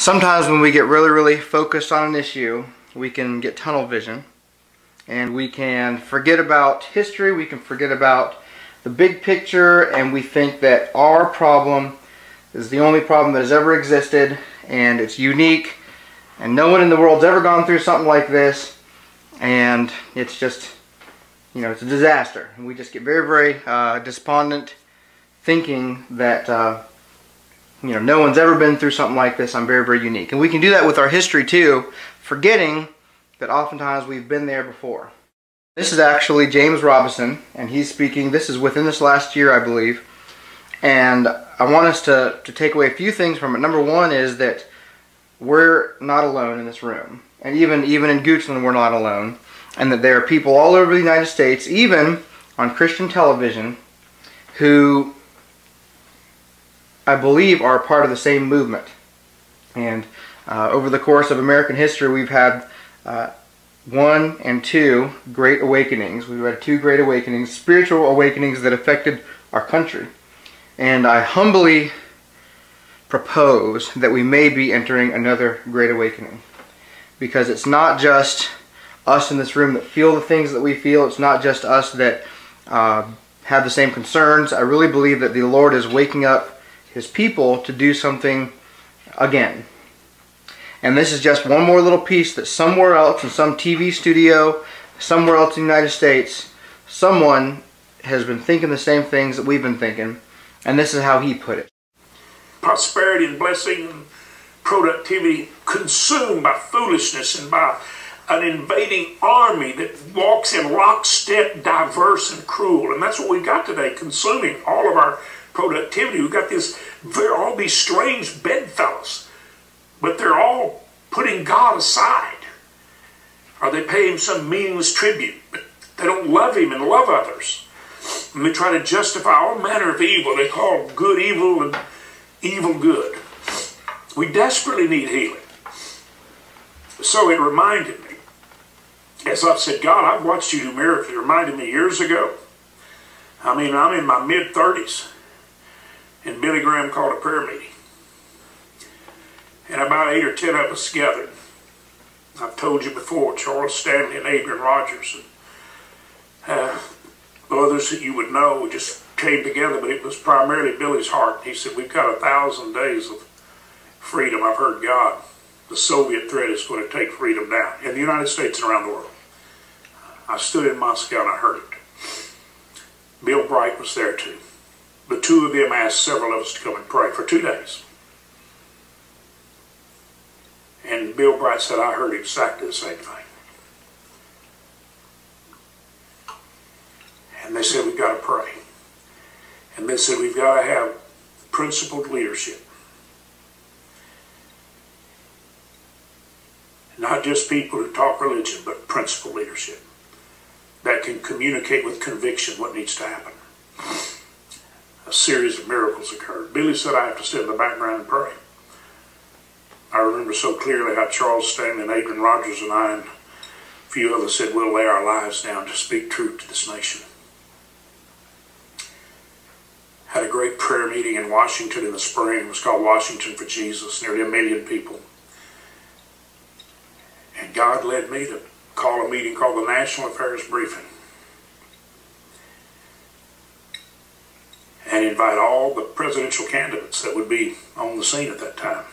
Sometimes when we get really focused on an issue, we can get tunnel vision and we can forget about history, we can forget about the big picture, and we think that our problem is the only problem that has ever existed and it's unique and no one in the world's ever gone through something like this, and it's just, you know, it's a disaster. And we just get very despondent, thinking that you know, no one's ever been through something like this. I'm very unique. And we can do that with our history too, forgetting that oftentimes we've been there before. This is actually James Robison, and he's speaking. This is within this last year, I believe. And I want us to take away a few things from it. Number one is that we're not alone in this room. And even in Goochland, we're not alone. And that there are people all over the United States, even on Christian television, who I believe are part of the same movement. And over the course of American history, we've had one and two great awakenings. We've had two great awakenings, spiritual awakenings that affected our country. And I humbly propose that we may be entering another great awakening. Because it's not just us in this room that feel the things that we feel. It's not just us that have the same concerns. I really believe that the Lord is waking up His people to do something again. And this is just one more little piece that somewhere else, in some TV studio, somewhere else in the United States, someone has been thinking the same things that we've been thinking, and this is how he put it. Prosperity and blessing and productivity consumed by foolishness and by an invading army that walks in lockstep, diverse and cruel. And that's what we've got today, consuming all of our productivity. We've got all these strange bedfellows, but they're all putting God aside. Or they pay Him some meaningless tribute, but they don't love Him and love others. And they try to justify all manner of evil. They call good evil and evil good. We desperately need healing. So it reminded me, as I've said, God, I've watched You do miracles. It reminded me years ago. I mean, I'm in my mid-30s. And Billy Graham called a prayer meeting. And about 8 or 10 of us gathered. I've told you before, Charles Stanley and Adrian Rogers and others that you would know just came together, but it was primarily Billy's heart. He said, we've got 1,000 days of freedom. I've heard God. The Soviet threat is going to take freedom down in the United States and around the world. I stood in Moscow and I heard it. Bill Bright was there too. The two of them asked several of us to come and pray for 2 days. And Bill Bright said, I heard exactly the same thing. And they said, we've got to pray. And they said, we've got to have principled leadership. Not just people who talk religion, but principled leadership that can communicate with conviction what needs to happen. A series of miracles occurred. Billy said, I have to sit in the background and pray. I remember so clearly how Charles Stanley and Adrian Rogers and I and a few others said, we'll lay our lives down to speak truth to this nation. Had a great prayer meeting in Washington in the spring. It was called Washington for Jesus, nearly 1 million people. And God led me to call a meeting called the National Affairs Briefing. And invite all the presidential candidates that would be on the scene at that time.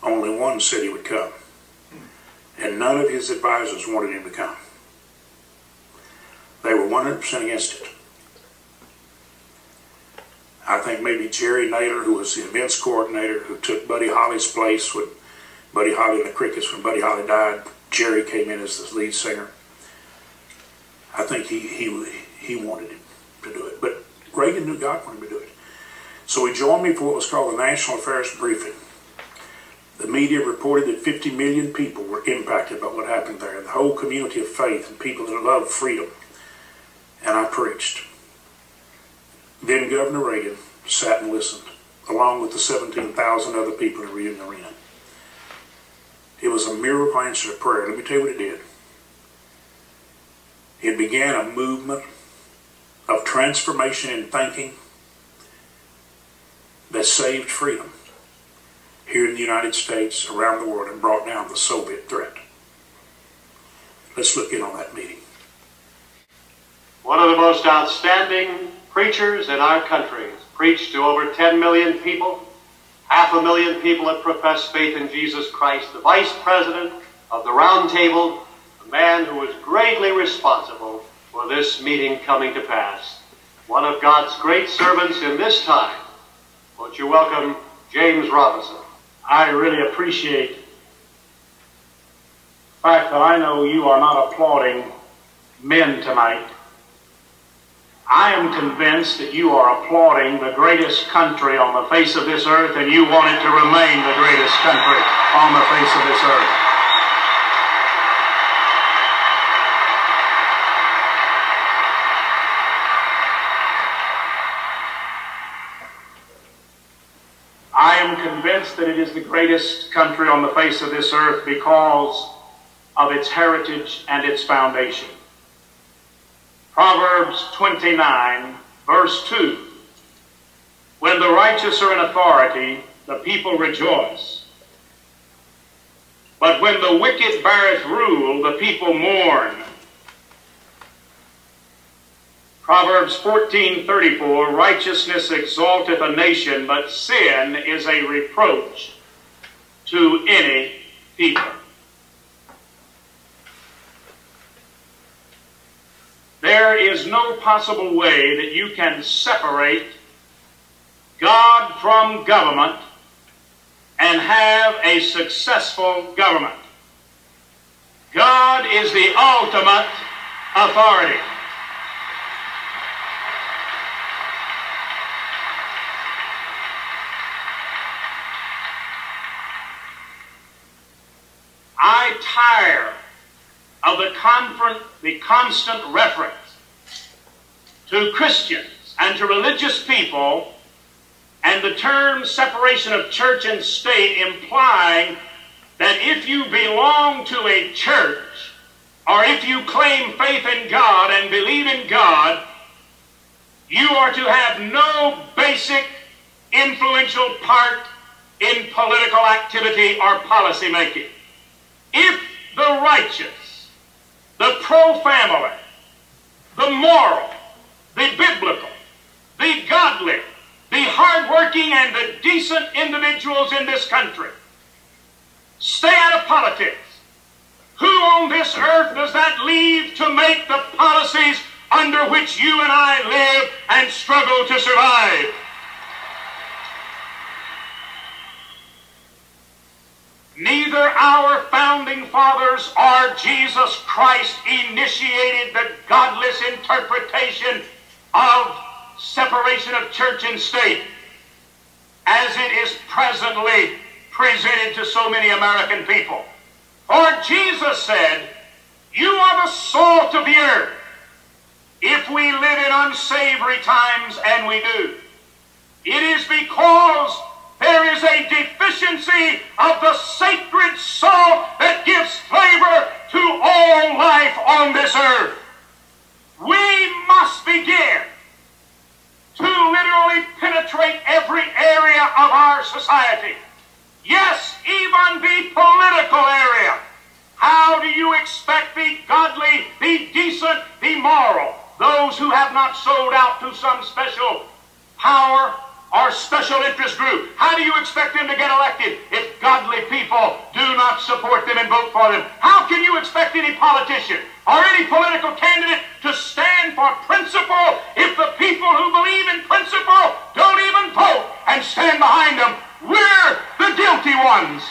Only one said he would come. And none of his advisors wanted him to come. They were 100% against it. I think maybe Jerry Naylor, who was the events coordinator, who took Buddy Holly's place when Buddy Holly and the Crickets, when Buddy Holly died, Jerry came in as the lead singer. I think he wanted him to do it. But Reagan knew God wanted him to do it. So he joined me for what was called the National Affairs Briefing. The media reported that 50 million people were impacted by what happened there. The whole community of faith and people that love freedom. And I preached. Then Governor Reagan sat and listened, along with the 17,000 other people in Reunion Arena. It was a miracle answer to prayer. Let me tell you what it did. It began a movement of transformation in thinking that saved freedom. here in the United States, around the world, and brought down the Soviet threat. Let's look in on that meeting. One of the most outstanding preachers in our country has preached to over 10 million people, 500,000 people that profess faith in Jesus Christ, the Vice President of the Round Table, the man who was greatly responsible for this meeting coming to pass. One of God's great servants in this time. Won't you welcome James Robison? I really appreciate the fact that I know you are not applauding men tonight. I am convinced that you are applauding the greatest country on the face of this earth, and you want it to remain the greatest country on the face of this earth. I am convinced that it is the greatest country on the face of this earth because of its heritage and its foundation. Proverbs 29, verse 2. When the righteous are in authority, the people rejoice. But when the wicked beareth rule, the people mourn. Proverbs 14:34, righteousness exalteth a nation, but sin is a reproach to any people. There is no possible way that you can separate God from government and have a successful government. God is the ultimate authority. I tire of the constant reference to Christians and to religious people and the term separation of church and state implying that if you belong to a church or if you claim faith in God and believe in God, you are to have no basic influential part in political activity or policy making. If the righteous, the pro-family, the moral, the biblical, the godly, the hardworking, and the decent individuals in this country stay out of politics, who on this earth does that leave to make the policies under which you and I live and struggle to survive? Neither our founding fathers or Jesus Christ initiated the godless interpretation of separation of church and state as it is presently presented to so many American people. For Jesus said, you are the salt of the earth. If we live in unsavory times, and we do, it is because there is a deficiency of the sacred salt that gives flavor to all life on this earth. We must begin to literally penetrate every area of our society. Yes, even the political area. How do you expect the godly, the decent, the moral, those who have not sold out to some special power or special interest group, how do you expect them to get elected if godly people do not support them and vote for them? How can you expect any politician or any political candidate to stand for principle if the people who believe in principle don't even vote and stand behind them? We're the guilty ones.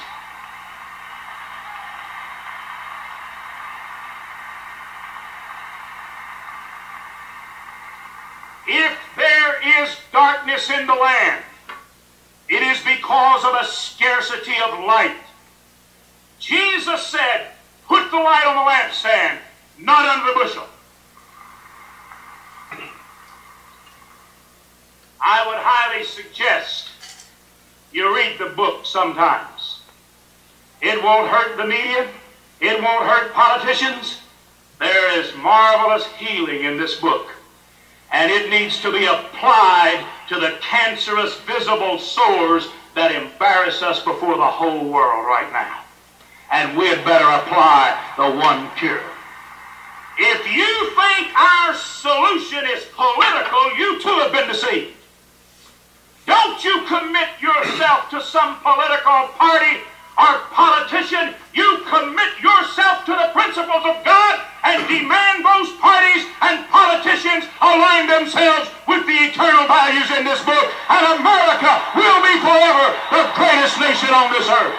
If there is darkness in the land, it is because of a scarcity of light. Jesus said, put the light on the lampstand, not under the bushel. I would highly suggest you read the book sometimes. It won't hurt the media. It won't hurt politicians. There is marvelous healing in this book. And it needs to be applied to the cancerous visible sores that embarrass us before the whole world right now. And we'd better apply the one cure. If you think our solution is political, you too have been deceived. Don't you commit yourself to some political party or politician. You commit yourself to the principles of God and demand those parties and politicians align themselves with the eternal values in this book, and America will be forever the greatest nation on this earth.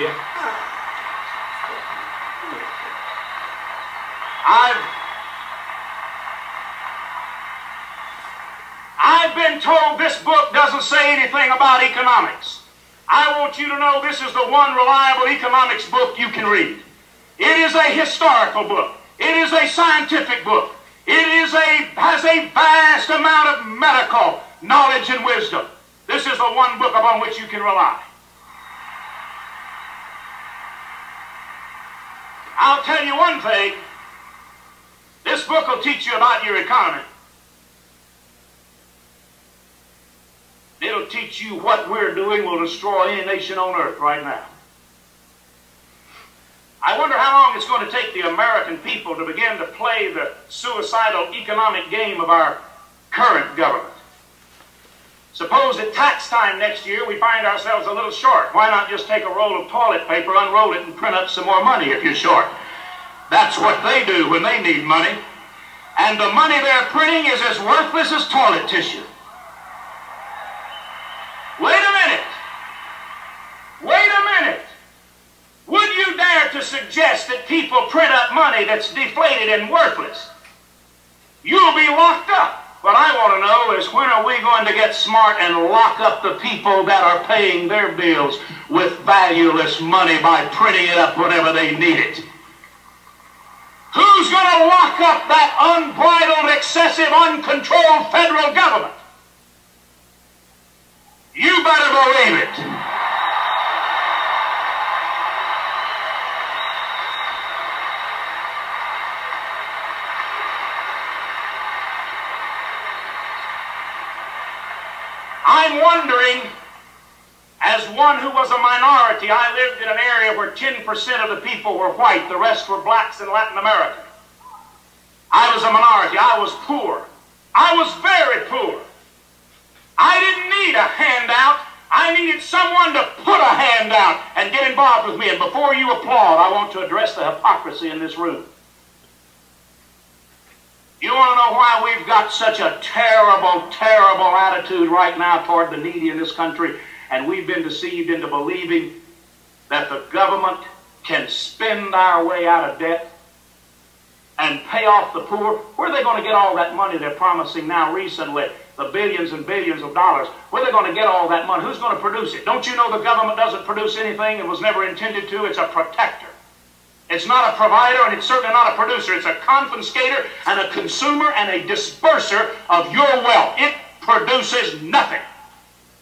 Yeah. I've been told this book doesn't say anything about economics. I want you to know this is the one reliable economics book you can read. It is a historical book. It is a scientific book. It has a vast amount of medical knowledge and wisdom. This is the one book upon which you can rely. I'll tell you one thing. This book will teach you about your economy. It'll teach you what we're doing will destroy any nation on earth right now. I wonder how long it's going to take the American people to begin to play the suicidal economic game of our current government. Suppose at tax time next year we find ourselves a little short. Why not just take a roll of toilet paper, unroll it, and print up some more money if you're short? That's what they do when they need money. And the money they're printing is as worthless as toilet tissue. Wait a minute. Wait a minute. Would you dare to suggest that people print up money that's deflated and worthless? You'll be locked up. What I want to know is, when are we going to get smart and lock up the people that are paying their bills with valueless money by printing it up whenever they need it? Who's going to lock up that unbridled, excessive, uncontrolled federal government? You better believe it. I'm wondering, as one who was a minority, I lived in an area where 10% of the people were white, the rest were blacks in Latin America. I was a minority. I was poor. I was very poor. I didn't need a handout. I needed someone to put a hand out and get involved with me. And before you applaud, I want to address the hypocrisy in this room. You want to know why we've got such a terrible, terrible attitude right now toward the needy in this country? And we've been deceived into believing that the government can spend our way out of debt and pay off the poor. Where are they going to get all that money they're promising now recently? The billions and billions of dollars. Where are they going to get all that money? Who's going to produce it? Don't you know the government doesn't produce anything and was never intended to? It's a protector. It's not a provider, and it's certainly not a producer. It's a confiscator and a consumer and a disperser of your wealth. It produces nothing.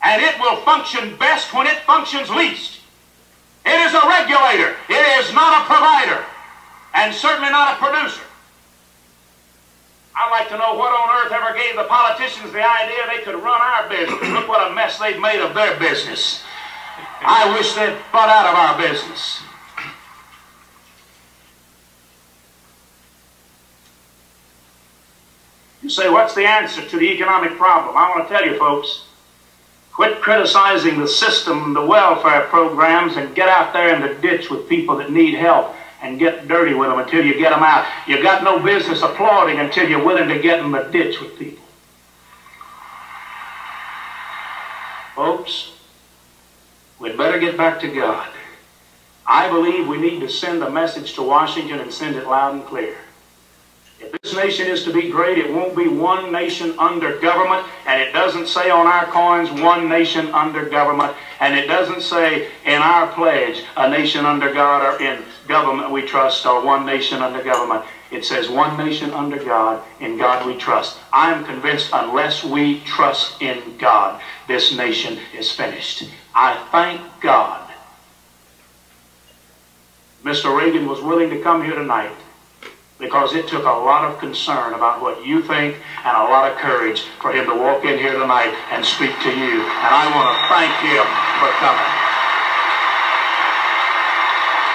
And it will function best when it functions least. It is a regulator. It is not a provider. And certainly not a producer. I'd like to know what on earth ever gave the politicians the idea they could run our business. Look what a mess they've made of their business. I wish they'd butt out of our business. You say, what's the answer to the economic problem? I want to tell you, folks, quit criticizing the system, the welfare programs, and get out there in the ditch with people that need help and get dirty with them until you get them out. You got no business applauding until you're willing to get in the ditch with people. Folks, we'd better get back to God. I believe we need to send a message to Washington and send it loud and clear. If this nation is to be great, it won't be one nation under government, and it doesn't say on our coins, one nation under government, and it doesn't say in our pledge, a nation under God, or in government we trust, or one nation under government. It says, one nation under God, in God we trust. I am convinced unless we trust in God, this nation is finished. I thank God Mr. Reagan was willing to come here tonight because it took a lot of concern about what you think and a lot of courage for him to walk in here tonight and speak to you. And I want to thank him for coming.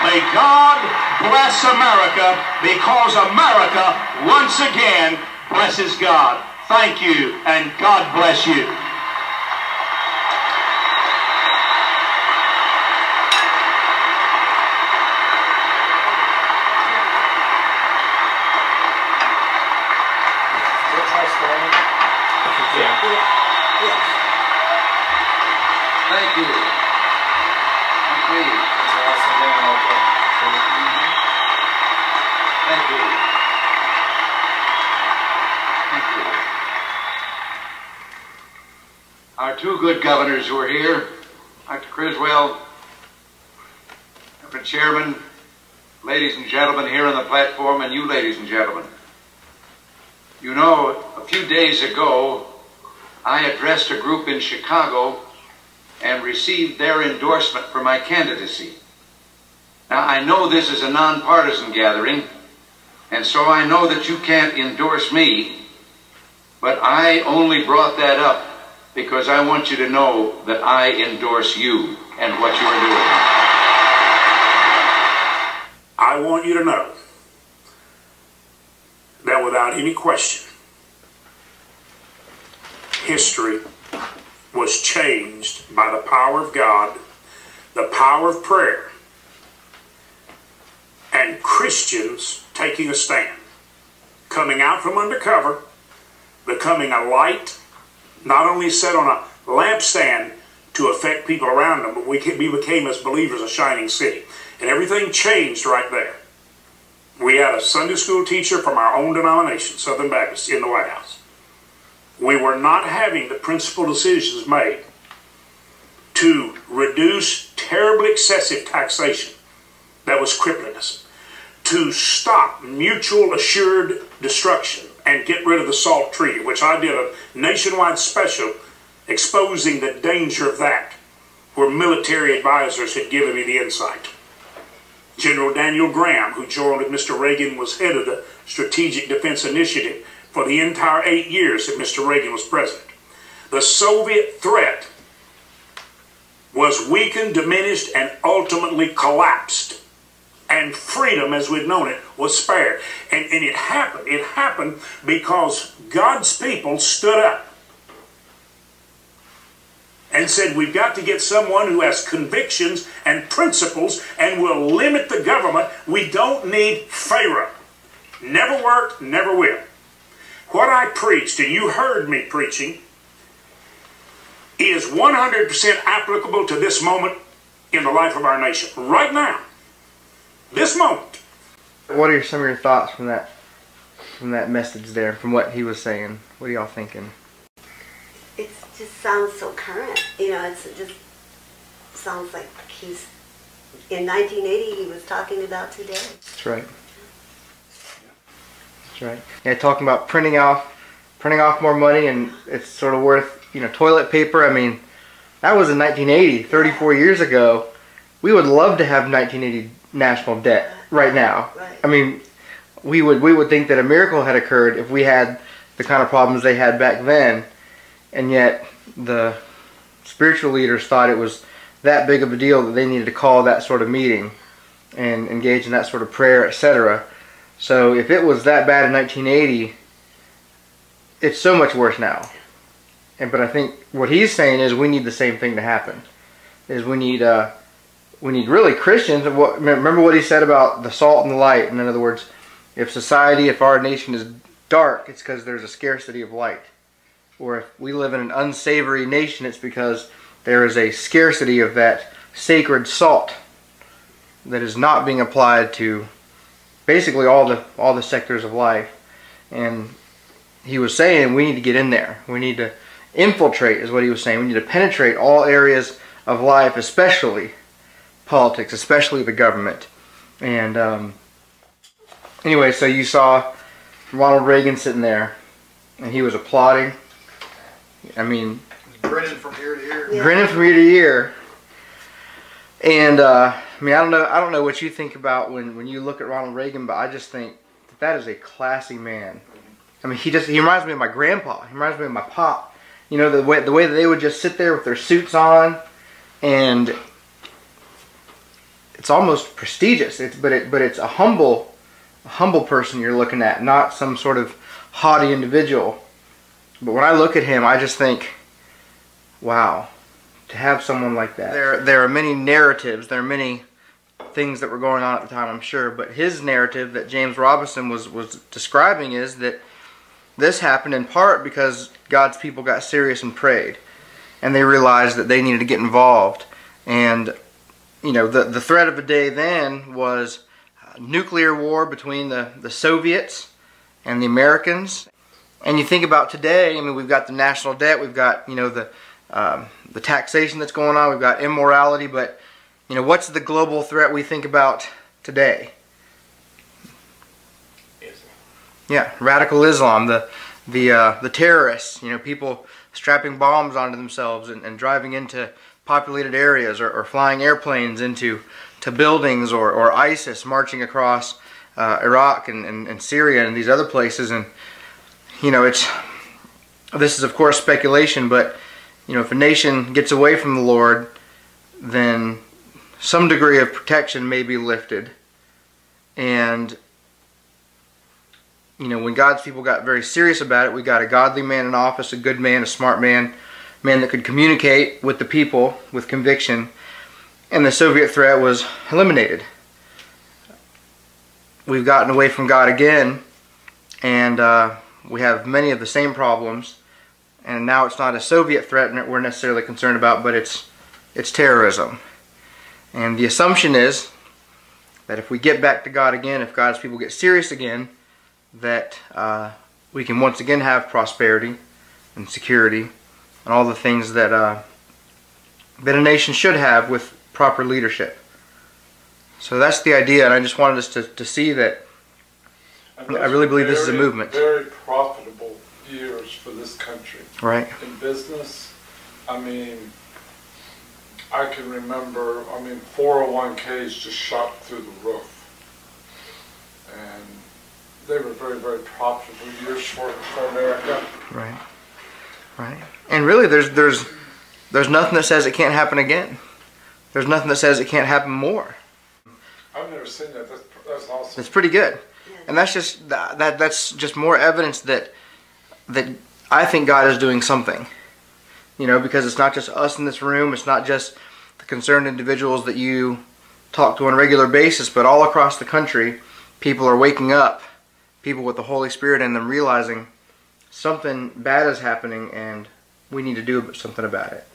May God bless America, because America once again blesses God. Thank you, and God bless you. Thank you. Thank you. That's awesome. Thank you. Thank you. Our two good governors who are here, Dr. Criswell, Dr. Chairman, ladies and gentlemen here on the platform, and you ladies and gentlemen. You know, a few days ago, I addressed a group in Chicago and received their endorsement for my candidacy. Now, I know this is a nonpartisan gathering, and so I know that you can't endorse me, but I only brought that up because I want you to know that I endorse you and what you're doing. I want you to know that without any question, history was changed by the power of God, the power of prayer, and Christians taking a stand, coming out from undercover, becoming a light, not only set on a lampstand to affect people around them, but we became as believers a shining city. And everything changed right there. We had a Sunday school teacher from our own denomination, Southern Baptist, in the White House. We were not having the principal decisions made to reduce terribly excessive taxation that was crippling us, to stop mutual assured destruction and get rid of the SALT Treaty, which I did a nationwide special exposing the danger of that, where military advisors had given me the insight. General Daniel Graham, who joined with Mr. Reagan, was head of the Strategic Defense Initiative for the entire 8 years that Mr. Reagan was president. The Soviet threat was weakened, diminished, and ultimately collapsed. And freedom, as we'd known it, was spared. And it happened. It happened because God's people stood up and said, we've got to get someone who has convictions and principles and will limit the government. We don't need Pharaoh. Never worked, never will. What I preached, and you heard me preaching, is 100% applicable to this moment in the life of our nation. Right now. This moment. What are some of your thoughts from that message there, from what he was saying? What are y'all thinking? It just sounds so current. You know, it just sounds like he's, in 1980, he was talking about today. That's right. That's right. Yeah, talking about printing off more money, and it's sort of worth, you know, toilet paper. I mean, that was in 1980, 34 years ago. We would love to have 1980 national debt right now. Right. I mean, we would think that a miracle had occurred if we had the kind of problems they had back then, and yet the spiritual leaders thought it was that big of a deal that they needed to call that sort of meeting and engage in that sort of prayer, etc. So if it was that bad in 1980, it's so much worse now. But I think what he's saying is we need the same thing to happen. Is we need really Christians. Remember what he said about the salt and the light. In other words, if our nation is dark, it's because there's a scarcity of light. Or if we live in an unsavory nation, it's because there is a scarcity of that sacred salt that is not being applied to basically all the sectors of life. And he was saying we need to get in there. We need to infiltrate, is what he was saying. We need to penetrate all areas of life, especially politics, especially the government. And Anyway, so you saw Ronald Reagan sitting there, and he was applauding. I mean, grinning from ear to ear. Yeah. Grinning from ear to ear. And I mean, I don't know what you think about when you look at Ronald Reagan, but I just think that is a classy man. I mean, he reminds me of my grandpa. He reminds me of my pop. You know, the way that they would just sit there with their suits on, and it's almost prestigious. But it's a humble person you're looking at, not some sort of haughty individual. But when I look at him, I just think, wow, to have someone like that. There are many narratives. There are many things that were going on at the time, I'm sure. But his narrative that James Robison was describing is that this happened in part because God's people got serious and prayed, and they realized that they needed to get involved. And you know, the threat of the day then was nuclear war between the Soviets and the Americans. And you think about today, I mean, we've got the national debt, we've got, you know, the taxation that's going on, we've got immorality, but you know, what's the global threat we think about today? Yeah, radical Islam, the terrorists, you know, people strapping bombs onto themselves and driving into populated areas, or flying airplanes into buildings, or ISIS marching across Iraq and Syria and these other places. And you know, this is of course speculation, but you know, if a nation gets away from the Lord, then some degree of protection may be lifted. And you know, when God's people got very serious about it, we got a godly man in office, a good man, a smart man that could communicate with the people with conviction, and the Soviet threat was eliminated. We've gotten away from God again, and we have many of the same problems, and now it's not a Soviet threat that we're necessarily concerned about, but it's terrorism. And the assumption is that if we get back to God again, if God's people get serious again, that we can once again have prosperity and security and all the things that a nation should have with proper leadership. So that's the idea, and I just wanted us to see that. I really believe this is a movement. Very profitable years for this country. Right. In business, I mean, I can remember, 401ks just shot through the roof. And they were very, very profitable years for America. Right. Right. And really, there's nothing that says it can't happen again. There's nothing that says it can't happen more. I've never seen that. That's awesome. It's pretty good. And that's just more evidence that I think God is doing something. You know, because it's not just us in this room, it's not just the concerned individuals that you talk to on a regular basis, but all across the country, people are waking up, people with the Holy Spirit in them, realizing something bad is happening and we need to do something about it.